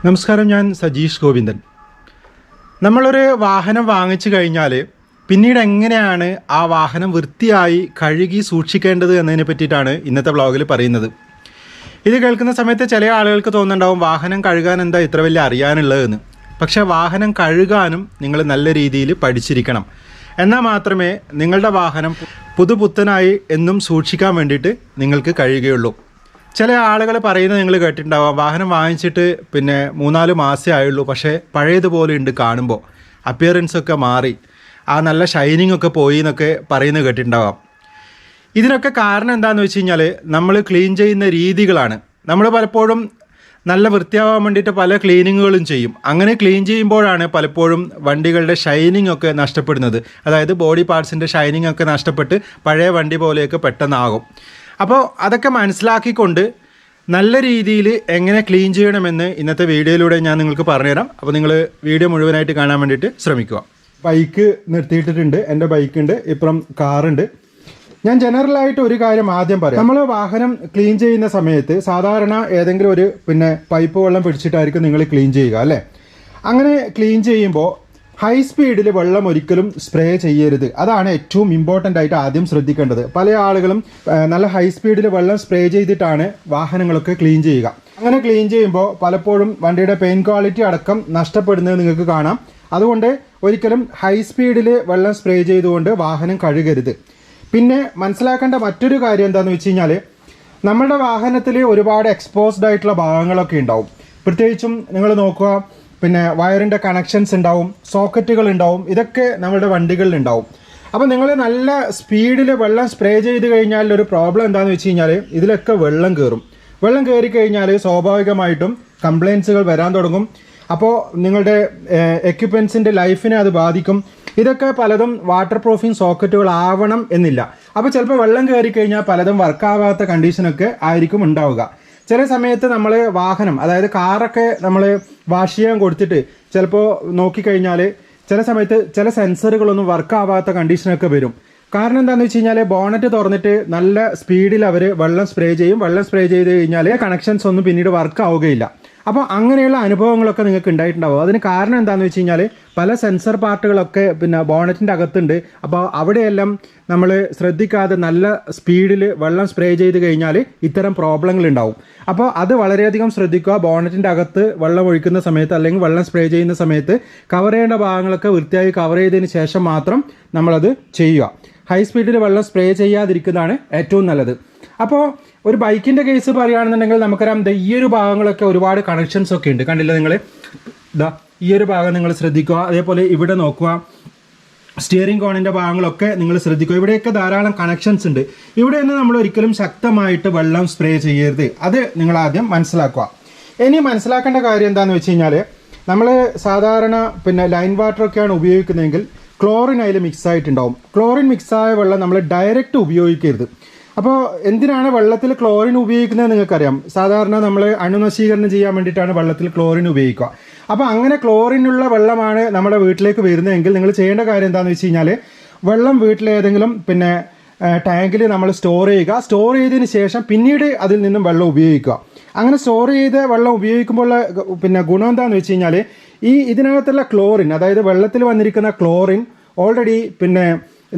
നമസ്കാരം, ഞാൻ സജീഷ് ഗോവിന്ദൻ. നമ്മളൊരു വാഹനം വാങ്ങിച്ചു കഴിഞ്ഞാൽ പിന്നീട് എങ്ങനെയാണ് ആ വാഹനം വൃത്തിയായി കഴുകി സൂക്ഷിക്കേണ്ടത് എന്നതിനെ പറ്റിയിട്ടാണ് ഇന്നത്തെ വ്ളോഗിൽ പറയുന്നത്. ഇത് കേൾക്കുന്ന സമയത്ത് ചില ആളുകൾക്ക് തോന്നുന്നുണ്ടാവും വാഹനം കഴുകാൻ എന്താ ഇത്ര വലിയ അറിയാനുള്ളതെന്ന്. പക്ഷേ വാഹനം കഴുകാനും നിങ്ങൾ നല്ല രീതിയിൽ പഠിച്ചിരിക്കണം. എന്നാൽ മാത്രമേ നിങ്ങളുടെ വാഹനം പുതുപുത്തനായി എന്നും സൂക്ഷിക്കാൻ വേണ്ടിയിട്ട് നിങ്ങൾക്ക് കഴിയുകയുള്ളൂ. ചില ആളുകൾ പറയുന്നത് നിങ്ങൾ കേട്ടിട്ടുണ്ടാവാം, വാഹനം വാങ്ങിച്ചിട്ട് 3-4 മാസമേ ആയുള്ളൂ, പക്ഷേ പഴയതുപോലെ ഉണ്ട് കാണുമ്പോൾ, അപ്പിയറൻസൊക്കെ മാറി, ആ നല്ല ഷൈനിങ് ഒക്കെ പോയി എന്നൊക്കെ പറയുന്നത് കേട്ടിട്ടുണ്ടാവാം. ഇതിനൊക്കെ കാരണം എന്താണെന്ന് വെച്ച് കഴിഞ്ഞാൽ നമ്മൾ ക്ലീൻ ചെയ്യുന്ന രീതികളാണ്. നമ്മൾ പലപ്പോഴും നല്ല വൃത്തിയാവാൻ വേണ്ടിയിട്ട് പല ക്ലീനിങ്ങുകളും ചെയ്യും. അങ്ങനെ ക്ലീൻ ചെയ്യുമ്പോഴാണ് പലപ്പോഴും വണ്ടികളുടെ ഷൈനിങ് ഒക്കെ നഷ്ടപ്പെടുന്നത്. അതായത് ബോഡി പാർട്സിൻ്റെ ഷൈനിങ് ഒക്കെ നഷ്ടപ്പെട്ട് പഴയ വണ്ടി പോലെയൊക്കെ പെട്ടെന്നാകും. അപ്പോൾ അതൊക്കെ മനസ്സിലാക്കിക്കൊണ്ട് നല്ല രീതിയിൽ എങ്ങനെ ക്ലീൻ ചെയ്യണമെന്ന് ഇന്നത്തെ വീഡിയോയിലൂടെ ഞാൻ നിങ്ങൾക്ക് പറഞ്ഞുതരാം. അപ്പോൾ നിങ്ങൾ വീഡിയോ മുഴുവനായിട്ട് കാണാൻ വേണ്ടിയിട്ട് ശ്രമിക്കുക. ബൈക്ക് നിർത്തിയിട്ടിട്ടുണ്ട്, എൻ്റെ ബൈക്കുണ്ട്, ഇപ്പുറം കാറുണ്ട്. ഞാൻ ജനറലായിട്ട് ഒരു കാര്യം ആദ്യം പറയാം. നമ്മൾ വാഹനം ക്ലീൻ ചെയ്യുന്ന സമയത്ത് സാധാരണ ഏതെങ്കിലും ഒരു പൈപ്പ് വെള്ളം പിടിച്ചിട്ടായിരിക്കും നിങ്ങൾ ക്ലീൻ ചെയ്യുക, അല്ലേ? അങ്ങനെ ക്ലീൻ ചെയ്യുമ്പോൾ ഹൈ സ്പീഡിൽ വെള്ളം ഒരിക്കലും സ്പ്രേ ചെയ്യരുത്. അതാണ് ഏറ്റവും ഇമ്പോർട്ടൻ്റ് ആയിട്ട് ആദ്യം ശ്രദ്ധിക്കേണ്ടത്. പല ആളുകളും നല്ല ഹൈ സ്പീഡിൽ വെള്ളം സ്പ്രേ ചെയ്തിട്ടാണ് വാഹനങ്ങളൊക്കെ ക്ലീൻ ചെയ്യുക. അങ്ങനെ ക്ലീൻ ചെയ്യുമ്പോൾ പലപ്പോഴും വണ്ടിയുടെ പെയിൻ ക്വാളിറ്റി അടക്കം നഷ്ടപ്പെടുന്നത് നിങ്ങൾക്ക് കാണാം. അതുകൊണ്ട് ഒരിക്കലും ഹൈ സ്പീഡിൽ വെള്ളം സ്പ്രേ ചെയ്തുകൊണ്ട് വാഹനം കഴുകരുത്. പിന്നെ മനസ്സിലാക്കേണ്ട മറ്റൊരു കാര്യം എന്താണെന്ന് വെച്ച് കഴിഞ്ഞാൽ, നമ്മുടെ വാഹനത്തിൽ ഒരുപാട് എക്സ്പോസ്ഡ് ആയിട്ടുള്ള ഭാഗങ്ങളൊക്കെ ഉണ്ടാവും. പ്രത്യേകിച്ചും നിങ്ങൾ നോക്കുക, വയറിൻ്റെ കണക്ഷൻസ് ഉണ്ടാവും, സോക്കറ്റുകൾ ഉണ്ടാവും, ഇതൊക്കെ നമ്മുടെ വണ്ടികളിൽ ഉണ്ടാവും. അപ്പോൾ നിങ്ങൾ നല്ല സ്പീഡിൽ വെള്ളം സ്പ്രേ ചെയ്ത് കഴിഞ്ഞാൽ ഒരു പ്രോബ്ലം എന്താണെന്ന് വെച്ച് കഴിഞ്ഞാൽ ഇതിലൊക്കെ വെള്ളം കയറും. വെള്ളം കയറി കഴിഞ്ഞാൽ സ്വാഭാവികമായിട്ടും കംപ്ലയിൻസുകൾ വരാൻ തുടങ്ങും. അപ്പോൾ നിങ്ങളുടെ എക്യുപ്മെൻസിൻ്റെ ലൈഫിനെ അത് ബാധിക്കും. ഇതൊക്കെ പലതും വാട്ടർ പ്രൂഫിങ് സോക്കറ്റുകൾ ആവണം എന്നില്ല. അപ്പോൾ ചിലപ്പോൾ വെള്ളം കയറി കഴിഞ്ഞാൽ പലതും വർക്കാവാത്ത കണ്ടീഷനൊക്കെ ആയിരിക്കും ഉണ്ടാവുക. ചില സമയത്ത് നമ്മൾ വാഹനം, അതായത് കാറൊക്കെ നമ്മൾ വാഷ് ചെയ്യാൻ കൊടുത്തിട്ട് ചിലപ്പോൾ നോക്കിക്കഴിഞ്ഞാൽ ചില സമയത്ത് ചില സെൻസറുകളൊന്നും വർക്കാവാത്ത കണ്ടീഷനൊക്കെ വരും. കാരണം എന്താണെന്ന് വെച്ച് കഴിഞ്ഞാൽ ബോണറ്റ് തുറന്നിട്ട് നല്ല സ്പീഡിൽ അവർ വെള്ളം സ്പ്രേ ചെയ്യും. വെള്ളം സ്പ്രേ ചെയ്ത് കഴിഞ്ഞാൽ കണക്ഷൻസ് ഒന്നും പിന്നീട് വർക്ക് ആവുകയില്ല. അപ്പോൾ അങ്ങനെയുള്ള അനുഭവങ്ങളൊക്കെ നിങ്ങൾക്ക് ഉണ്ടായിട്ടുണ്ടാവും. അതിന് കാരണം എന്താണെന്ന് വെച്ച് കഴിഞ്ഞാൽ പല സെൻസർ പാർട്ടുകളൊക്കെ ബോണറ്റിൻ്റെ അകത്തുണ്ട്. അപ്പോൾ അവിടെയെല്ലാം നമ്മൾ ശ്രദ്ധിക്കാതെ നല്ല സ്പീഡിൽ വെള്ളം സ്പ്രേ ചെയ്ത് കഴിഞ്ഞാൽ ഇത്തരം പ്രോബ്ലങ്ങൾ ഉണ്ടാവും. അപ്പോൾ അത് വളരെയധികം ശ്രദ്ധിക്കുക. ബോണറ്റിൻ്റെ അകത്ത് വെള്ളം ഒഴിക്കുന്ന സമയത്ത് അല്ലെങ്കിൽ വെള്ളം സ്പ്രേ ചെയ്യുന്ന സമയത്ത് കവർ ചെയ്യേണ്ട ഭാഗങ്ങളൊക്കെ വൃത്തിയായി കവർ ചെയ്തതിന് ശേഷം മാത്രം നമ്മളത് ചെയ്യുക. ഹൈ സ്പീഡിൽ വെള്ളം സ്പ്രേ ചെയ്യാതിരിക്കുന്നതാണ് ഏറ്റവും നല്ലത്. അപ്പോൾ ഒരു ബൈക്കിൻ്റെ കേസ് പറയുകയാണെന്നുണ്ടെങ്കിൽ നമുക്കറിയാം, ഈ ഒരു ഭാഗങ്ങളൊക്കെ ഒരുപാട് കണക്ഷൻസ് ഒക്കെ ഉണ്ട്. കണ്ടില്ല നിങ്ങൾ? ഈ ഒരു ഭാഗം നിങ്ങൾ ശ്രദ്ധിക്കുക. അതേപോലെ ഇവിടെ നോക്കുക, സ്റ്റിയറിംഗ് കോണിൻ്റെ ഭാഗങ്ങളൊക്കെ നിങ്ങൾ ശ്രദ്ധിക്കുക. ഇവിടെയൊക്കെ ധാരാളം കണക്ഷൻസ് ഉണ്ട്. ഇവിടെയൊന്നും നമ്മൾ ഒരിക്കലും ശക്തമായിട്ട് വെള്ളം സ്പ്രേ ചെയ്യരുത്. അത് നിങ്ങൾ ആദ്യം മനസ്സിലാക്കുക. ഇനി മനസ്സിലാക്കേണ്ട കാര്യം എന്താണെന്ന് വെച്ച് കഴിഞ്ഞാൽ, നമ്മൾ സാധാരണ ലൈൻ വാട്ടറൊക്കെയാണ് ഉപയോഗിക്കുന്നതെങ്കിൽ ക്ലോറിൻ അതിൽ മിക്സ് ആയിട്ടുണ്ടാവും. ക്ലോറിൻ മിക്സായ വെള്ളം നമ്മൾ ഡയറക്റ്റ് ഉപയോഗിക്കരുത്. അപ്പോൾ എന്തിനാണ് വെള്ളത്തിൽ ക്ലോറിൻ ഉപയോഗിക്കുന്നത് നിങ്ങൾക്കറിയാം. സാധാരണ നമ്മൾ അണുനശീകരണം ചെയ്യാൻ വേണ്ടിയിട്ടാണ് വെള്ളത്തിൽ ക്ലോറിൻ ഉപയോഗിക്കുക. അപ്പോൾ അങ്ങനെ ക്ലോറിനുള്ള വെള്ളമാണ് നമ്മുടെ വീട്ടിലേക്ക് വരുന്നതെങ്കിൽ നിങ്ങൾ ചെയ്യേണ്ട കാര്യം എന്താണെന്ന് വെച്ച് കഴിഞ്ഞാൽ, വെള്ളം വീട്ടിലേതെങ്കിലും ടാങ്കിൽ നമ്മൾ സ്റ്റോർ ചെയ്യുക. സ്റ്റോർ ചെയ്തതിന് ശേഷം പിന്നീട് അതിൽ നിന്നും വെള്ളം ഉപയോഗിക്കുക. അങ്ങനെ സ്റ്റോർ ചെയ്ത് വെള്ളം ഉപയോഗിക്കുമ്പോൾ ഗുണം എന്താണെന്ന് വെച്ച് കഴിഞ്ഞാൽ, ഇതിനകത്തുള്ള ക്ലോറിൻ, അതായത് വെള്ളത്തിൽ വന്നിരിക്കുന്ന ക്ലോറിൻ ഓൾറെഡി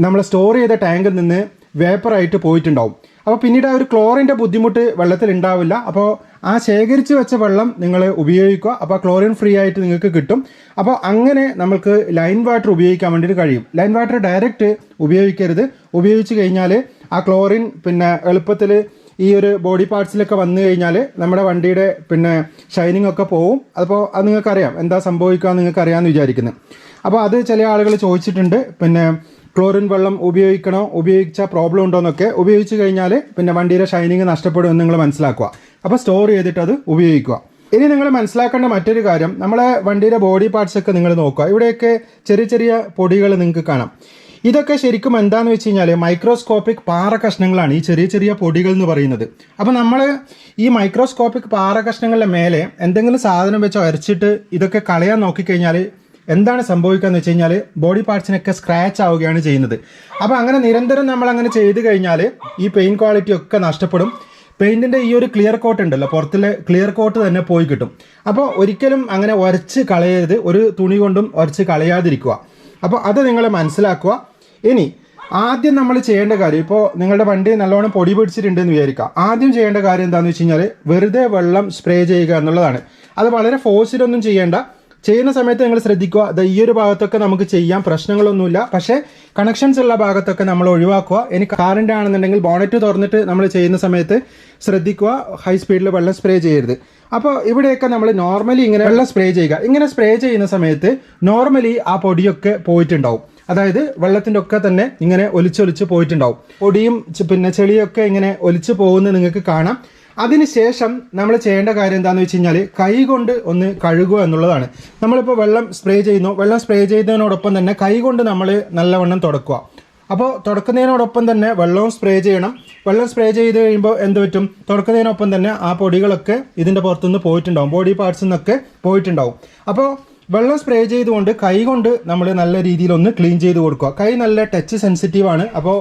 നമ്മൾ സ്റ്റോർ ചെയ്ത ടാങ്കിൽ നിന്ന് വേപ്പറായിട്ട് പോയിട്ടുണ്ടാവും. അപ്പോൾ പിന്നീട് ആ ഒരു ക്ലോറിൻ്റെ ബുദ്ധിമുട്ട് വെള്ളത്തിൽ ഉണ്ടാവില്ല. അപ്പോൾ ആ ശേഖരിച്ച് വെച്ച വെള്ളം നിങ്ങൾ ഉപയോഗിക്കുക. അപ്പോൾ ക്ലോറിൻ ഫ്രീ ആയിട്ട് നിങ്ങൾക്ക് കിട്ടും. അപ്പോൾ അങ്ങനെ നമുക്ക് ലൈൻ വാട്ടർ ഉപയോഗിക്കാൻ വേണ്ടിയിട്ട് കഴിയും. ലൈൻ വാട്ടർ ഡയറക്റ്റ് ഉപയോഗിക്കരുത്. ഉപയോഗിച്ച് കഴിഞ്ഞാൽ ആ ക്ലോറിൻ എളുപ്പത്തിൽ ഈ ഒരു ബോഡി പാർട്സിലൊക്കെ വന്നു കഴിഞ്ഞാൽ നമ്മുടെ വണ്ടിയുടെ ഷൈനിങ് ഒക്കെ പോവും. അപ്പോൾ അത് നിങ്ങൾക്കറിയാം എന്താ സംഭവിക്കുക, നിങ്ങൾക്കറിയാമെന്ന് വിചാരിക്കുന്നു. അപ്പോൾ അത് ചില ആളുകൾ ചോദിച്ചിട്ടുണ്ട്, ക്ലോറിൻ വെള്ളം ഉപയോഗിക്കണോ, ഉപയോഗിച്ചാൽ പ്രോബ്ലം ഉണ്ടോ എന്നൊക്കെ. ഉപയോഗിച്ച് കഴിഞ്ഞാൽ വണ്ടിയുടെ ഷൈനിങ് നഷ്ടപ്പെടും എന്ന് നിങ്ങൾ മനസ്സിലാക്കുക. അപ്പോൾ സ്റ്റോർ ചെയ്തിട്ട് അത് ഉപയോഗിക്കുക. ഇനി നിങ്ങൾ മനസ്സിലാക്കേണ്ട മറ്റൊരു കാര്യം, നമ്മളെ വണ്ടിയുടെ ബോഡി പാർട്സൊക്കെ നിങ്ങൾ നോക്കുക. ഇവിടെയൊക്കെ ചെറിയ ചെറിയ പൊടികൾ നിങ്ങൾക്ക് കാണാം. ഇതൊക്കെ ശരിക്കും എന്താണെന്ന് വെച്ച് കഴിഞ്ഞാൽ മൈക്രോസ്കോപ്പിക് പാറ കഷ്ണങ്ങളാണ് ഈ ചെറിയ ചെറിയ പൊടികൾ എന്ന് പറയുന്നത്. അപ്പോൾ നമ്മൾ ഈ മൈക്രോസ്കോപ്പിക് പാറ കഷ്ണങ്ങളുടെ മേലെ എന്തെങ്കിലും സാധനം വെച്ച് അരച്ചിട്ട് ഇതൊക്കെ കളയാൻ നോക്കിക്കഴിഞ്ഞാൽ എന്താണ് സംഭവിക്കുക എന്ന് വെച്ച് കഴിഞ്ഞാൽ ബോഡി പാർട്സിനൊക്കെ സ്ക്രാച്ച് ആവുകയാണ് ചെയ്യുന്നത്. അപ്പോൾ അങ്ങനെ നിരന്തരം നമ്മൾ അങ്ങനെ ചെയ്ത് കഴിഞ്ഞാൽ ഈ പെയിൻ ക്വാളിറ്റി ഒക്കെ നഷ്ടപ്പെടും. പെയിൻറ്റിൻ്റെ ഈ ഒരു ക്ലിയർ കോട്ട് ഉണ്ടല്ലോ, പുറത്തിലെ ക്ലിയർ കോട്ട് തന്നെ പോയി കിട്ടും. അപ്പോൾ ഒരിക്കലും അങ്ങനെ ഉരച്ച് കളയരുത്, ഒരു തുണി കൊണ്ടും ഉരച്ച് കളയാതിരിക്കുക. അപ്പോൾ അത് നിങ്ങൾ മനസ്സിലാക്കുക. ഇനി ആദ്യം നമ്മൾ ചെയ്യേണ്ട കാര്യം, ഇപ്പോൾ നിങ്ങളുടെ വണ്ടി നല്ലോണം പൊടി പിടിച്ചിട്ടുണ്ടെന്ന് വിചാരിക്കുക. ആദ്യം ചെയ്യേണ്ട കാര്യം എന്താണെന്ന് വെച്ച് കഴിഞ്ഞാൽ വെറുതെ വെള്ളം സ്പ്രേ ചെയ്യുക എന്നുള്ളതാണ്. അത് വളരെ ഫോഴ്സിലൊന്നും ചെയ്യേണ്ട. ചെയ്യുന്ന സമയത്ത് നിങ്ങൾ ശ്രദ്ധിക്കുക, ഈ ഒരു ഭാഗത്തൊക്കെ നമുക്ക് ചെയ്യാം, പ്രശ്നങ്ങളൊന്നുമില്ല. പക്ഷേ കണക്ഷൻസ് ഉള്ള ഭാഗത്തൊക്കെ നമ്മൾ ഒഴിവാക്കുക. ഇനി കാറിൻ്റെ ആണെന്നുണ്ടെങ്കിൽ ബോണറ്റ് തുറന്നിട്ട് നമ്മൾ ചെയ്യുന്ന സമയത്ത് ശ്രദ്ധിക്കുക, ഹൈ സ്പീഡിൽ വെള്ളം സ്പ്രേ ചെയ്യരുത്. അപ്പോൾ ഇവിടെയൊക്കെ നമ്മൾ നോർമലി ഇങ്ങനെ വെള്ളം സ്പ്രേ ചെയ്യുക. ഇങ്ങനെ സ്പ്രേ ചെയ്യുന്ന സമയത്ത് നോർമലി ആ പൊടിയൊക്കെ പോയിട്ടുണ്ടാവും. അതായത് വെള്ളത്തിൻ്റെ ഒക്കെ തന്നെ ഇങ്ങനെ ഒലിച്ചൊലിച്ച് പോയിട്ടുണ്ടാവും. പൊടിയും പിന്നെ ചെളിയൊക്കെ ഇങ്ങനെ ഒലിച്ച് പോകുന്നത് നിങ്ങൾക്ക് കാണാം. അതിനുശേഷം നമ്മൾ ചെയ്യേണ്ട കാര്യം എന്താണെന്ന് വെച്ച് കഴിഞ്ഞാൽ കൈ കൊണ്ട് ഒന്ന് കഴുകുക എന്നുള്ളതാണ്. നമ്മളിപ്പോൾ വെള്ളം സ്പ്രേ ചെയ്യുന്നു, വെള്ളം സ്പ്രേ ചെയ്തതിനോടൊപ്പം തന്നെ കൈ കൊണ്ട് നമ്മൾ നല്ലവണ്ണം തുടക്കുക. അപ്പോൾ തുടക്കുന്നതിനോടൊപ്പം തന്നെ വെള്ളവും സ്പ്രേ ചെയ്യണം. വെള്ളം സ്പ്രേ ചെയ്ത് കഴിയുമ്പോൾ എന്ത് പറ്റും, തുടക്കുന്നതിനൊപ്പം തന്നെ ആ പൊടികളൊക്കെ ഇതിൻ്റെ പുറത്തുനിന്ന് പോയിട്ടുണ്ടാവും, ബോഡി പാർട്സിൽ നിന്നൊക്കെ പോയിട്ടുണ്ടാവും. അപ്പോൾ വെള്ളം സ്പ്രേ ചെയ്തുകൊണ്ട് കൈ കൊണ്ട് നമ്മൾ നല്ല രീതിയിലൊന്ന് ക്ലീൻ ചെയ്ത് കൊടുക്കുക. കൈ നല്ല ടച്ച് സെൻസിറ്റീവാണ്. അപ്പോൾ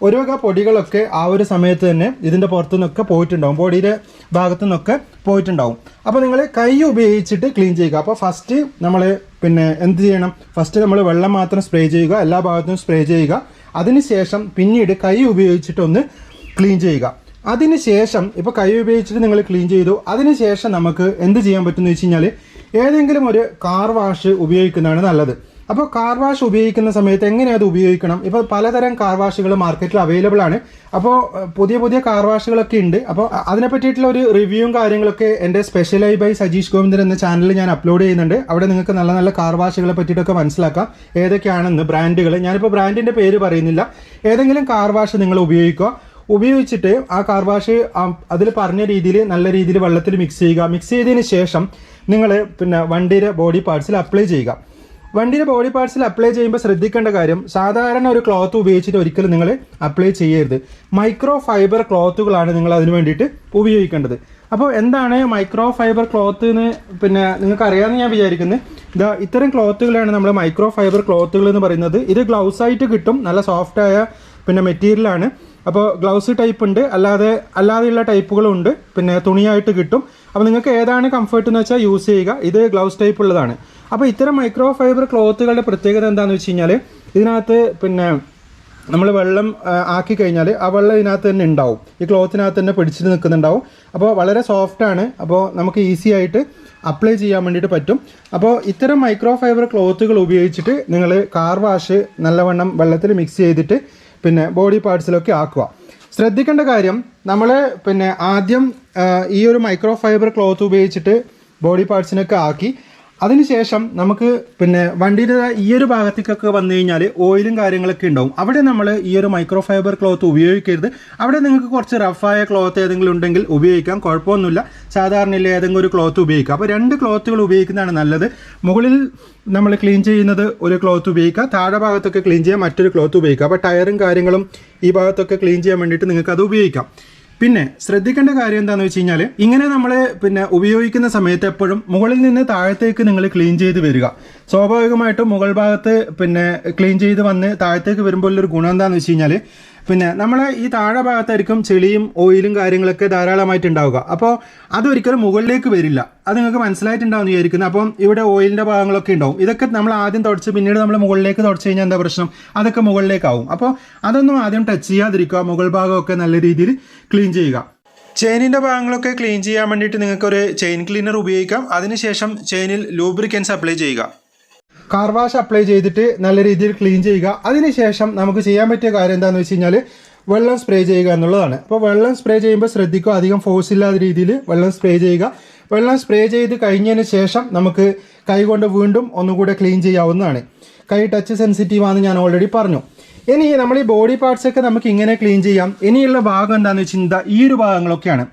ഒരു വക പൊടികളൊക്കെ ആ ഒരു സമയത്ത് തന്നെ ഇതിൻ്റെ പുറത്തു നിന്നൊക്കെ പോയിട്ടുണ്ടാവും, ബോഡിയുടെ ഭാഗത്തു നിന്നൊക്കെ പോയിട്ടുണ്ടാവും. അപ്പോൾ നിങ്ങൾ കൈ ഉപയോഗിച്ചിട്ട് ക്ലീൻ ചെയ്യുക. അപ്പോൾ ഫസ്റ്റ് നമ്മൾ പിന്നെ എന്ത് ചെയ്യണം, ഫസ്റ്റ് നമ്മൾ വെള്ളം മാത്രം സ്പ്രേ ചെയ്യുക, എല്ലാ ഭാഗത്തും സ്പ്രേ ചെയ്യുക. അതിനുശേഷം പിന്നീട് കൈ ഉപയോഗിച്ചിട്ടൊന്ന് ക്ലീൻ ചെയ്യുക. അതിനുശേഷം ഇപ്പോൾ കൈ ഉപയോഗിച്ചിട്ട് നിങ്ങൾ ക്ലീൻ ചെയ്തു. അതിനുശേഷം നമുക്ക് എന്ത് ചെയ്യാൻ പറ്റുമെന്ന് വെച്ച് കഴിഞ്ഞാൽ ഏതെങ്കിലും ഒരു കാർ വാഷ് ഉപയോഗിക്കുന്നതാണ് നല്ലത്. അപ്പോൾ കാർ വാഷ് ഉപയോഗിക്കുന്ന സമയത്ത് എങ്ങനെയാണ് അത് ഉപയോഗിക്കണം? ഇപ്പോൾ പലതരം കാർ വാഷുകൾ മാർക്കറ്റിൽ അവൈലബിൾ ആണ്. അപ്പോൾ പുതിയ പുതിയ കാർ വാഷുകളൊക്കെ ഉണ്ട്. അപ്പോൾ അതിനെ പറ്റിയിട്ടുള്ള ഒരു റിവ്യൂവും കാര്യങ്ങളൊക്കെ എൻ്റെ സ്പെഷ്യലായി ബൈ സജീഷ് ഗോവിന്ദൻ എന്ന ചാനലിൽ ഞാൻ അപ്ലോഡ് ചെയ്യുന്നുണ്ട്. അവിടെ നിങ്ങൾക്ക് നല്ല നല്ല കാർ വാഷുകളെ പറ്റിയിട്ടൊക്കെ മനസ്സിലാക്കാം, ഏതൊക്കെയാണെന്ന് ബ്രാൻഡുകൾ. ഞാനിപ്പോൾ ബ്രാൻഡിൻ്റെ പേര് പറയുന്നില്ല. ഏതെങ്കിലും കാർ വാഷ് നിങ്ങൾ ഉപയോഗിച്ചിട്ട് ആ കാർ വാഷ് അതിൽ പറഞ്ഞ രീതിയിൽ നല്ല രീതിയിൽ വെള്ളത്തിൽ മിക്സ് ചെയ്യുക. മിക്സ് ചെയ്തതിന് ശേഷം നിങ്ങൾ പിന്നെ വണ്ടിയുടെ ബോഡി പാർട്സിൽ അപ്ലൈ ചെയ്യുക. വണ്ടിയുടെ ബോഡി പാർട്സിൽ അപ്ലൈ ചെയ്യുമ്പോൾ ശ്രദ്ധിക്കേണ്ട കാര്യം, സാധാരണ ഒരു ക്ലോത്ത് ഉപയോഗിച്ചിട്ട് ഒരിക്കലും നിങ്ങൾ അപ്ലൈ ചെയ്യരുത്. മൈക്രോ ഫൈബർ ക്ലോത്തുകളാണ് നിങ്ങൾ അതിന് വേണ്ടിയിട്ട് ഉപയോഗിക്കേണ്ടത്. അപ്പോൾ എന്താണ് മൈക്രോ ഫൈബർ ക്ലോത്ത് എന്ന് പിന്നെ നിങ്ങൾക്ക് അറിയാമെന്ന് ഞാൻ വിചാരിക്കുന്നത്. ഇത്തരം ക്ലോത്തുകളാണ് നമ്മൾ മൈക്രോ ഫൈബർ ക്ലോത്തുകൾ എന്ന് പറയുന്നത്. ഇത് ഗ്ലൗസ് ആയിട്ട് കിട്ടും, നല്ല സോഫ്റ്റായ പിന്നെ മെറ്റീരിയലാണ്. അപ്പോൾ ഗ്ലൗസ് ടൈപ്പ് ഉണ്ട്, അല്ലാതെയുള്ള ടൈപ്പുകളും ഉണ്ട്, പിന്നെ തുണിയായിട്ട് കിട്ടും. അപ്പോൾ നിങ്ങൾക്ക് ഏതാണ് കംഫർട്ട് എന്ന് വെച്ചാൽ യൂസ് ചെയ്യുക. ഇത് ഗ്ലൗസ് ടൈപ്പ് ഉള്ളതാണ്. അപ്പോൾ ഇത്തരം മൈക്രോ ഫൈബർ ക്ലോത്തുകളുടെ പ്രത്യേകത എന്താണെന്ന് വെച്ച് കഴിഞ്ഞാൽ ഇതിനകത്ത് പിന്നെ നമ്മൾ വെള്ളം ആക്കി കഴിഞ്ഞാൽ ആ വെള്ളം ഇതിനകത്ത് തന്നെ ഉണ്ടാവും, ഈ ക്ലോത്തിനകത്ത് തന്നെ പിടിച്ചിട്ട് നിൽക്കുന്നുണ്ടാവും. അപ്പോൾ വളരെ സോഫ്റ്റാണ്. അപ്പോൾ നമുക്ക് ഈസി ആയിട്ട് അപ്ലൈ ചെയ്യാൻ വേണ്ടിയിട്ട് പറ്റും. അപ്പോൾ ഇത്തരം മൈക്രോ ഫൈബർ ക്ലോത്തുകൾ ഉപയോഗിച്ചിട്ട് നിങ്ങൾ കാർ വാഷ് നല്ലവണ്ണം വെള്ളത്തിൽ മിക്സ് ചെയ്തിട്ട് പിന്നെ ബോഡി പാർട്സിലൊക്കെ ആക്കുക. ശ്രദ്ധിക്കേണ്ട കാര്യം, നമ്മൾ പിന്നെ ആദ്യം ഈ ഒരു മൈക്രോ ഫൈബർ ക്ലോത്ത് ഉപയോഗിച്ചിട്ട് ബോഡി പാർട്സിനൊക്കെ ആക്കി അതിനുശേഷം നമുക്ക് പിന്നെ വണ്ടിയുടെ ഈ ഒരു ഭാഗത്തേക്കൊക്കെ വന്നു കഴിഞ്ഞാൽ ഓയിലും കാര്യങ്ങളൊക്കെ ഉണ്ടാവും. അവിടെ നമ്മൾ ഈ ഒരു മൈക്രോ ഫൈബർ ക്ലോത്ത് ഉപയോഗിക്കരുത്. അവിടെ നിങ്ങൾക്ക് കുറച്ച് റഫായ ക്ലോത്ത് ഏതെങ്കിലും ഉണ്ടെങ്കിൽ ഉപയോഗിക്കാം, കുഴപ്പമൊന്നുമില്ല. സാധാരണയിൽ ഏതെങ്കിലും ഒരു ക്ലോത്ത് ഉപയോഗിക്കാം. അപ്പോൾ രണ്ട് ക്ലോത്തുകൾ ഉപയോഗിക്കുന്നതാണ് നല്ലത്. മുകളിൽ നമ്മൾ ക്ലീൻ ചെയ്യുന്നത് ഒരു ക്ലോത്ത് ഉപയോഗിക്കുക, താഴെ ഭാഗത്തൊക്കെ ക്ലീൻ ചെയ്യാൻ മറ്റൊരു ക്ലോത്ത് ഉപയോഗിക്കുക. അപ്പോൾ ടയറും കാര്യങ്ങളും ഈ ഭാഗത്തൊക്കെ ക്ലീൻ ചെയ്യാൻ വേണ്ടിയിട്ട് നിങ്ങൾക്ക് അത് ഉപയോഗിക്കാം. പിന്നെ ശ്രദ്ധിക്കേണ്ട കാര്യം എന്താണെന്ന് വെച്ച് കഴിഞ്ഞാൽ ഇങ്ങനെ നമ്മൾ പിന്നെ ഉപയോഗിക്കുന്ന സമയത്ത് എപ്പോഴും മുകളിൽ നിന്ന് താഴത്തേക്ക് നിങ്ങൾ ക്ലീൻ ചെയ്ത് വരിക. സ്വാഭാവികമായിട്ടും മുകൾ ഭാഗത്ത് പിന്നെ ക്ലീൻ ചെയ്ത് വന്ന് താഴത്തേക്ക് വരുമ്പോൾ ഒരു ഗുണം എന്താണെന്ന് വെച്ച് കഴിഞ്ഞാൽ പിന്നെ നമ്മളെ ഈ താഴെ ഭാഗത്തായിരിക്കും ചെളിയും ഓയിലും കാര്യങ്ങളൊക്കെ ധാരാളമായിട്ട് ഉണ്ടാവുക. അപ്പോൾ അതൊരിക്കലും മുകളിലേക്ക് വരില്ല. അത് നിങ്ങൾക്ക് മനസ്സിലായിട്ടുണ്ടാവും എന്ന് വിചാരിക്കുന്നത്. അപ്പം ഇവിടെ ഓയിലിൻ്റെ ഭാഗങ്ങളൊക്കെ ഉണ്ടാവും. ഇതൊക്കെ നമ്മൾ ആദ്യം തുടച്ച് പിന്നീട് നമ്മൾ മുകളിലേക്ക് തുടച്ച് കഴിഞ്ഞാൽ എന്താ പ്രശ്നം? അതൊക്കെ മുകളിലേക്കാവും. അപ്പോൾ അതൊന്നും ആദ്യം ടച്ച് ചെയ്യാതിരിക്കുക. മുകൾ ഭാഗമൊക്കെ നല്ല രീതിയിൽ ക്ലീൻ ചെയ്യുക. ചെയിനിൻ്റെ ഭാഗങ്ങളൊക്കെ ക്ലീൻ ചെയ്യാൻ വേണ്ടിയിട്ട് നിങ്ങൾക്കൊരു ചെയിൻ ക്ലീനർ ഉപയോഗിക്കാം. അതിനുശേഷം ചെയിനിൽ ലൂബ്രിക്കൻസ് അപ്ലൈ ചെയ്യുക. കാർ വാഷ് അപ്ലൈ ചെയ്തിട്ട് നല്ല രീതിയിൽ ക്ലീൻ ചെയ്യുക. അതിനുശേഷം നമുക്ക് ചെയ്യാൻ പറ്റിയ കാര്യം എന്താണെന്ന് വെച്ച് കഴിഞ്ഞാൽ വെള്ളം സ്പ്രേ ചെയ്യുക എന്നുള്ളതാണ്. അപ്പോൾ വെള്ളം സ്പ്രേ ചെയ്യുമ്പോൾ ശ്രദ്ധിക്കുക, അധികം ഫോഴ്സ് ഇല്ലാത്ത രീതിയിൽ വെള്ളം സ്പ്രേ ചെയ്യുക. വെള്ളം സ്പ്രേ ചെയ്ത് കഴിഞ്ഞതിന് ശേഷം നമുക്ക് കൈ കൊണ്ട് വീണ്ടും ഒന്നുകൂടെ ക്ലീൻ ചെയ്യാവുന്നതാണ്. കൈ ടച്ച് സെൻസിറ്റീവ് ആണെന്ന് ഞാൻ ഓൾറെഡി പറഞ്ഞു. ഇനി നമ്മൾ ഈ ബോഡി പാർട്സൊക്കെ നമുക്ക് ഇങ്ങനെ ക്ലീൻ ചെയ്യാം. ഇനിയുള്ള ഭാഗം എന്താണെന്ന് വെച്ചാൽ ഈ ഒരു ഭാഗങ്ങളൊക്കെയാണ്.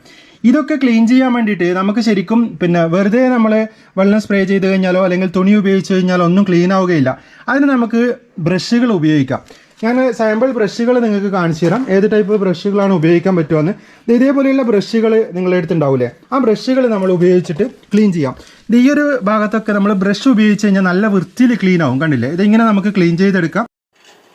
ഇതൊക്കെ ക്ലീൻ ചെയ്യാൻ വേണ്ടിയിട്ട് നമുക്ക് ശരിക്കും പിന്നെ വെറുതെ നമ്മൾ വെള്ളം സ്പ്രേ ചെയ്ത് കഴിഞ്ഞാലോ അല്ലെങ്കിൽ തുണി ഉപയോഗിച്ച് കഴിഞ്ഞാലോ ഒന്നും ക്ലീൻ ആവുകയില്ല. അതിന് നമുക്ക് ബ്രഷുകൾ ഉപയോഗിക്കാം. ഞാൻ സാമ്പിൾ ബ്രഷുകൾ നിങ്ങൾക്ക് കാണിച്ചു തരാം, ഏത് ടൈപ്പ് ബ്രഷുകളാണ് ഉപയോഗിക്കാൻ പറ്റുമെന്ന്. ഇതേപോലെയുള്ള ബ്രഷുകൾ നിങ്ങളുടെ അടുത്തുണ്ടാവില്ലേ, ആ ബ്രഷുകൾ നമ്മൾ ഉപയോഗിച്ചിട്ട് ക്ലീൻ ചെയ്യാം. ഈ ഒരു ഭാഗത്തൊക്കെ നമ്മൾ ബ്രഷ് ഉപയോഗിച്ച് കഴിഞ്ഞാൽ നല്ല വൃത്തിയിൽ ക്ലീൻ ആവും. കണ്ടില്ലേ, ഇതിങ്ങനെ നമുക്ക് ക്ലീൻ ചെയ്തെടുക്കാം.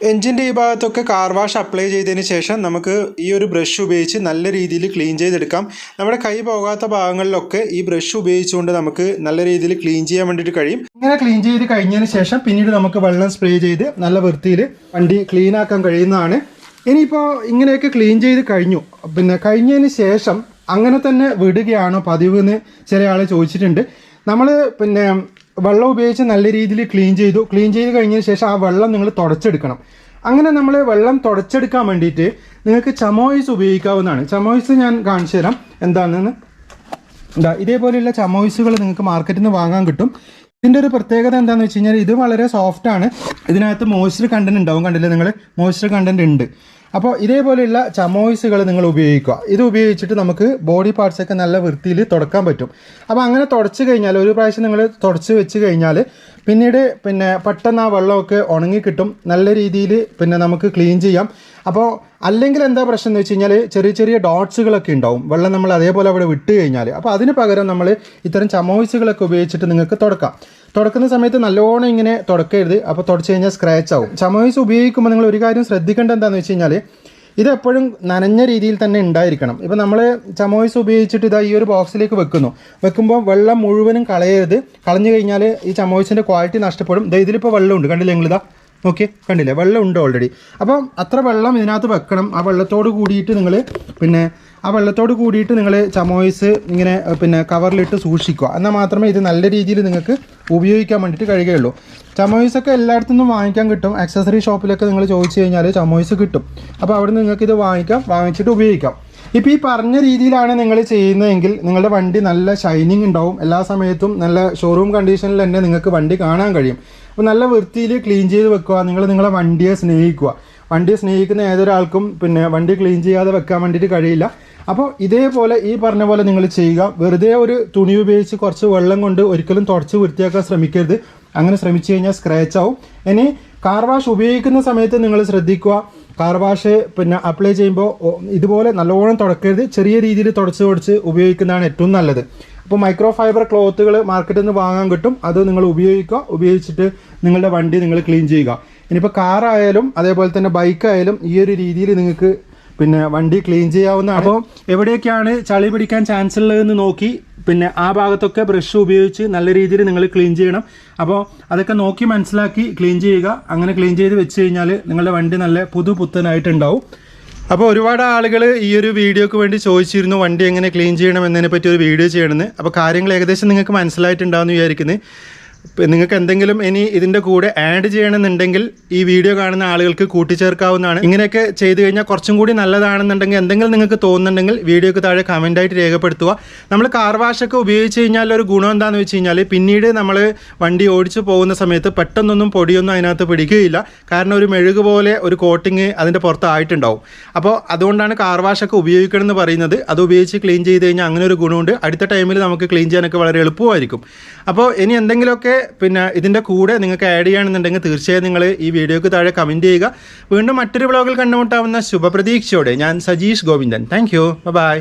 എൻജിൻ്റെ ഈ ഭാഗത്തൊക്കെ കാർ വാഷ് അപ്ലൈ ചെയ്തതിന് ശേഷം നമുക്ക് ഈ ഒരു ബ്രഷ് ഉപയോഗിച്ച് നല്ല രീതിയിൽ ക്ലീൻ ചെയ്തെടുക്കാം. നമ്മുടെ കൈ പോകാത്ത ഭാഗങ്ങളിലൊക്കെ ഈ ബ്രഷ് ഉപയോഗിച്ചുകൊണ്ട് നമുക്ക് നല്ല രീതിയിൽ ക്ലീൻ ചെയ്യാൻ വേണ്ടിയിട്ട് കഴിയും. ഇങ്ങനെ ക്ലീൻ ചെയ്ത് കഴിഞ്ഞതിന് ശേഷം പിന്നീട് നമുക്ക് വെള്ളം സ്പ്രേ ചെയ്ത് നല്ല വൃത്തിയിൽ വണ്ടി ക്ലീൻ ആക്കാൻ കഴിയുന്നതാണ്. ഇനിയിപ്പോൾ ഇങ്ങനെയൊക്കെ ക്ലീൻ ചെയ്ത് കഴിഞ്ഞു, പിന്നെ കഴിഞ്ഞതിന് ശേഷം അങ്ങനെ തന്നെ വിടുകയാണോ പതിവ് എന്ന് ചില ആൾ ചോദിച്ചിട്ടുണ്ട്. നമ്മൾ പിന്നെ വെള്ളം ഉപയോഗിച്ച് നല്ല രീതിയിൽ ക്ലീൻ ചെയ്ത് കഴിഞ്ഞതിന് ശേഷം ആ വെള്ളം നിങ്ങൾ തുടച്ചെടുക്കണം. അങ്ങനെ നമ്മൾ വെള്ളം തുടച്ചെടുക്കാൻ വേണ്ടിയിട്ട് നിങ്ങൾക്ക് ചമോയിസ് ഉപയോഗിക്കാവുന്നതാണ്. ചമോയിസ് ഞാൻ കാണിച്ചു തരാം എന്താണെന്ന്. ഇതേപോലെയുള്ള ചമോയിസുകൾ നിങ്ങൾക്ക് മാർക്കറ്റിൽ നിന്ന് വാങ്ങാൻ കിട്ടും. ഇതിൻ്റെ ഒരു പ്രത്യേകത എന്താണെന്ന് വെച്ച് കഴിഞ്ഞാൽ ഇത് വളരെ സോഫ്റ്റാണ്. ഇതിനകത്ത് മോയ്സ്ചർ കണ്ടൻറ്റ് ഉണ്ടാവും, കണ്ടില്ലേ നിങ്ങൾ, മോയ്സ്ചർ കണ്ടൻറ്റ് ഉണ്ട്. അപ്പോൾ ഇതേപോലെയുള്ള ചമോയിസുകൾ നിങ്ങൾ ഉപയോഗിക്കുക. ഇത് ഉപയോഗിച്ചിട്ട് നമുക്ക് ബോഡി പാർട്സൊക്കെ നല്ല വൃത്തിയിൽ തുടക്കാൻ പറ്റും. അപ്പോൾ അങ്ങനെ തുടച്ച് കഴിഞ്ഞാൽ ഒരു പ്രാവശ്യം നിങ്ങൾ തുടച്ച് വെച്ച് കഴിഞ്ഞാൽ പിന്നീട് പെട്ടെന്ന് ആ വെള്ളമൊക്കെ ഉണങ്ങിക്കിട്ടും, നല്ല രീതിയിൽ നമുക്ക് ക്ലീൻ ചെയ്യാം. അപ്പോൾ അല്ലെങ്കിൽ എന്താ പ്രശ്നം എന്ന് വെച്ച് കഴിഞ്ഞാൽ ചെറിയ ചെറിയ ഡോട്ട്സുകളൊക്കെ ഉണ്ടാവും വെള്ളം നമ്മൾ അതേപോലെ അവിടെ വിട്ട് കഴിഞ്ഞാൽ. അപ്പോൾ അതിന് പകരം നമ്മൾ ഇത്തരം ചമോയിസുകളൊക്കെ ഉപയോഗിച്ചിട്ട് നിങ്ങൾക്ക് തുടക്കുന്ന സമയത്ത് നല്ലോണം ഇങ്ങനെ തുടക്കരുത്. അപ്പോൾ തുടച്ച് കഴിഞ്ഞാൽ സ്ക്രാച്ച് ആവും. ചമോയിസ് ഉപയോഗിക്കുമ്പോൾ നിങ്ങൾ ഒരു കാര്യം ശ്രദ്ധിക്കേണ്ടത് എന്താണെന്ന് വെച്ച് കഴിഞ്ഞാൽ ഇതെപ്പോഴും നനഞ്ഞ രീതിയിൽ തന്നെ ഉണ്ടായിരിക്കണം. ഇപ്പോൾ നമ്മൾ ചമോയിസ് ഉപയോഗിച്ചിട്ട് ഈ ഒരു ബോക്സിലേക്ക് വെക്കുമ്പോൾ വെള്ളം മുഴുവനും കളയരുത്. കളഞ്ഞു കഴിഞ്ഞാൽ ഈ ചമോയിസിൻ്റെ ക്വാളിറ്റി നഷ്ടപ്പെടും. ഇതിലിപ്പോൾ വെള്ളമുണ്ട്, കണ്ടില്ലേ നിങ്ങളിതാ, ഓക്കെ, കണ്ടില്ലേ, വെള്ളം ഉണ്ട് ഓൾറെഡി. അപ്പം അത്ര വെള്ളം ഇതിനകത്ത് വെക്കണം. ആ വെള്ളത്തോട് കൂടിയിട്ട് നിങ്ങൾ ചമോയിസ് ഇങ്ങനെ കവറിലിട്ട് സൂക്ഷിക്കുക. എന്നാൽ മാത്രമേ ഇത് നല്ല രീതിയിൽ നിങ്ങൾക്ക് ഉപയോഗിക്കാൻ വേണ്ടിയിട്ട് കഴിയുകയുള്ളൂ. ചമോയിസൊക്കെ എല്ലായിടത്തു നിന്നും വാങ്ങിക്കാൻ കിട്ടും. ആക്സസറി ഷോപ്പിലൊക്കെ നിങ്ങൾ ചോദിച്ചു കഴിഞ്ഞാൽ ചമോയിസ് കിട്ടും. അപ്പോൾ അവിടെ നിന്ന് നിങ്ങൾക്ക് ഇത് വാങ്ങിച്ചിട്ട് ഉപയോഗിക്കാം. ഇപ്പോൾ ഈ പറഞ്ഞ രീതിയിലാണ് നിങ്ങൾ ചെയ്യുന്നതെങ്കിൽ നിങ്ങളുടെ വണ്ടി നല്ല ഷൈനിങ് ഉണ്ടാവും. എല്ലാ സമയത്തും നല്ല ഷോറൂം കണ്ടീഷനിൽ തന്നെ നിങ്ങൾക്ക് വണ്ടി കാണാൻ കഴിയും. അപ്പോൾ നല്ല വൃത്തിയിൽ ക്ലീൻ ചെയ്ത് വെക്കുക. നിങ്ങളെ വണ്ടിയെ സ്നേഹിക്കുക. വണ്ടിയെ സ്നേഹിക്കുന്ന ഏതൊരാൾക്കും വണ്ടി ക്ലീൻ ചെയ്യാതെ വെക്കാൻ വേണ്ടിയിട്ട് കഴിയില്ല. അപ്പോൾ ഇതേപോലെ ഈ പറഞ്ഞ പോലെ നിങ്ങൾ ചെയ്യുക. വെറുതെ ഒരു തുണി ഉപയോഗിച്ച് കുറച്ച് വെള്ളം കൊണ്ട് ഒരിക്കലും തുടച്ച് വൃത്തിയാക്കാൻ ശ്രമിക്കരുത്. അങ്ങനെ ശ്രമിച്ചു കഴിഞ്ഞാൽ സ്ക്രാച്ച് ആവും. ഇനി കാർ വാഷ് ഉപയോഗിക്കുന്ന സമയത്ത് നിങ്ങൾ ശ്രദ്ധിക്കുക, കാർ വാഷ് അപ്ലൈ ചെയ്യുമ്പോൾ ഇതുപോലെ നല്ലോണം തുടക്കരുത്. ചെറിയ രീതിയിൽ തുടച്ച് ഉപയോഗിക്കുന്നതാണ് ഏറ്റവും നല്ലത്. അപ്പോൾ മൈക്രോ ഫൈബർ ക്ലോത്തുകൾ മാർക്കറ്റിൽ നിന്ന് വാങ്ങാൻ കിട്ടും. അത് നിങ്ങൾ ഉപയോഗിച്ചിട്ട് നിങ്ങളുടെ വണ്ടി നിങ്ങൾ ക്ലീൻ ചെയ്യുക. ഇനിയിപ്പോൾ കാറായാലും അതേപോലെ തന്നെ ബൈക്കായാലും ഈ ഒരു രീതിയിൽ നിങ്ങൾക്ക് വണ്ടി ക്ലീൻ ചെയ്യാവുന്നതാണ്. അപ്പോൾ എവിടെയൊക്കെയാണ് ചളി പിടിക്കാൻ ചാൻസ് ഉള്ളതെന്ന് നോക്കി ആ ഭാഗത്തൊക്കെ ബ്രഷ് ഉപയോഗിച്ച് നല്ല രീതിയിൽ നിങ്ങൾ ക്ലീൻ ചെയ്യണം. അപ്പോൾ അതൊക്കെ നോക്കി മനസ്സിലാക്കി ക്ലീൻ ചെയ്യുക. അങ്ങനെ ക്ലീൻ ചെയ്ത് വെച്ച് കഴിഞ്ഞാൽ നിങ്ങളുടെ വണ്ടി നല്ല പുതുപുത്തനായിട്ടുണ്ടാവും. അപ്പോൾ ഒരുപാട് ആളുകൾ ഈ ഒരു വീഡിയോക്ക് വേണ്ടി ചോദിച്ചിരുന്നു വണ്ടി എങ്ങനെ ക്ലീൻ ചെയ്യണം എന്നതിനെ പറ്റി ഒരു വീഡിയോ ചെയ്യണമെന്ന്. അപ്പോൾ കാര്യങ്ങൾ ഏകദേശം നിങ്ങൾക്ക് മനസ്സിലായിട്ടുണ്ടാവുമെന്ന് വിചാരിക്കുന്നത്. നിങ്ങൾക്ക് എന്തെങ്കിലും ഇനി ഇതിൻ്റെ കൂടെ ആഡ് ചെയ്യണമെന്നുണ്ടെങ്കിൽ ഈ വീഡിയോ കാണുന്ന ആളുകൾക്ക് കൂട്ടിച്ചേർക്കാവുന്നതാണ്. ഇങ്ങനെയൊക്കെ ചെയ്തു കഴിഞ്ഞാൽ കുറച്ചും കൂടി നല്ലതാണെന്നുണ്ടെങ്കിൽ എന്തെങ്കിലും നിങ്ങൾക്ക് തോന്നുന്നുണ്ടെങ്കിൽ വീഡിയോക്ക് താഴെ കമൻറ്റായിട്ട് രേഖപ്പെടുത്തുക. നമ്മൾ കാർ വാഷൊക്കെ ഉപയോഗിച്ച് കഴിഞ്ഞാൽ ഒരു ഗുണം എന്താണെന്ന് വെച്ച് കഴിഞ്ഞാൽ പിന്നീട് നമ്മൾ വണ്ടി ഓടിച്ചു പോകുന്ന സമയത്ത് പെട്ടെന്നൊന്നും പൊടിയൊന്നും അതിനകത്ത് പിടിക്കുകയില്ല. കാരണം ഒരു മെഴുക് പോലെ ഒരു കോട്ടിങ് അതിൻ്റെ പുറത്തായിട്ടുണ്ടാവും. അപ്പോൾ അതുകൊണ്ടാണ് കാർ വാഷൊക്കെ ഉപയോഗിക്കണം എന്ന് പറയുന്നത്. അത് ഉപയോഗിച്ച് ക്ലീൻ ചെയ്ത് കഴിഞ്ഞാൽ അങ്ങനെ ഒരു ഗുണമുണ്ട്. അടുത്ത ടൈമിൽ നമുക്ക് ക്ലീൻ ചെയ്യാനൊക്കെ വളരെ എളുപ്പമായിരിക്കും. അപ്പോൾ ഇനി എന്തെങ്കിലുമൊക്കെ ഇതിൻ്റെ കൂടെ നിങ്ങൾക്ക് ആഡ് ചെയ്യുകയാണെന്നുണ്ടെങ്കിൽ തീർച്ചയായും നിങ്ങൾ ഈ വീഡിയോക്ക് താഴെ കമൻറ്റ് ചെയ്യുക. വീണ്ടും മറ്റൊരു വ്ളോഗിൽ കണ്ടുമുട്ടാവുന്ന ശുഭപ്രതീക്ഷയോടെ ഞാൻ Sajeesh Govindan. Thank you, by.